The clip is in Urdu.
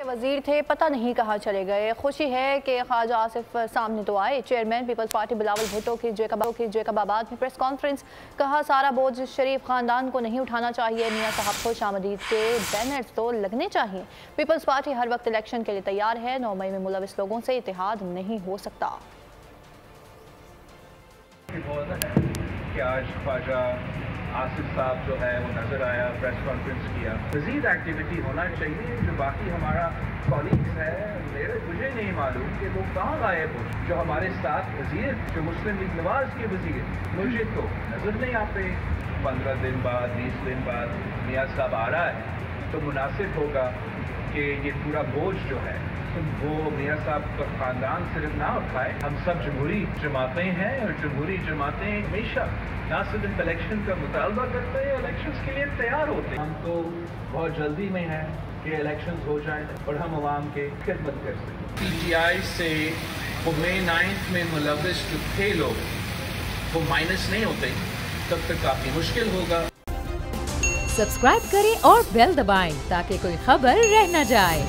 وزیر تھے پتہ نہیں کہاں چلے گئے. خوشی ہے کہ خواجہ آصف سامنے تو آئے. چیئرمین پیپلز پارٹی بلاول بھٹو کی جیکب آباد میں پریس کانفرنس. کہا سارا بوجھ شریف خاندان کو نہیں اٹھانا چاہیے. میاں صاحب خوش آمدید کے بینرز تو لگنے چاہیے. پیپلز پارٹی ہر وقت الیکشن کے لیے تیار ہے. 9 مئی میں ملوث لوگوں سے اتحاد نہیں ہو سکتا. کہ آج خواجہ آصف صاحب جو ہے وہ نظر آیا, پریس کانفرنس کیا. مزید ایکٹیویٹی ہونا چاہیے. جو باقی ہمارا کالیگس ہے, مجھے نہیں معلوم کہ وہ کہاں غائب ہو. جو ہمارے ساتھ وزیر, جو مسلم لیگ نواز کے وزیر, مجھے تو نظر نہیں آتے. 15 دن بعد 20 دن بعد میاں صاحب آ رہا ہے تو مناسب ہوگا کہ یہ پورا بوجھ جو ہے وہ میاں صاحب کا خاندان صرف نہ اٹھائے. ہم سب جمہوری جماعتیں ہیں اور جمہوری جماعتیں ہمیشہ نہ صرف الیکشن کا مطالبہ کرتے ہیں, الیکشنز کے لیے تیار ہوتے ہیں. ہم تو بہت جلدی میں ہیں کہ الیکشنز ہو جائیں اور ہم عوام کی خدمت کر سکیں. پی ٹی آئی سے وہ مئی 9 میں ملوث جو تھے لوگ وہ مائنس نہیں ہوتے, تب تک کافی مشکل ہوگا. سبسکرائب کریں اور بیل دبائیں تاکہ کوئی خبر رہ نہ جائے.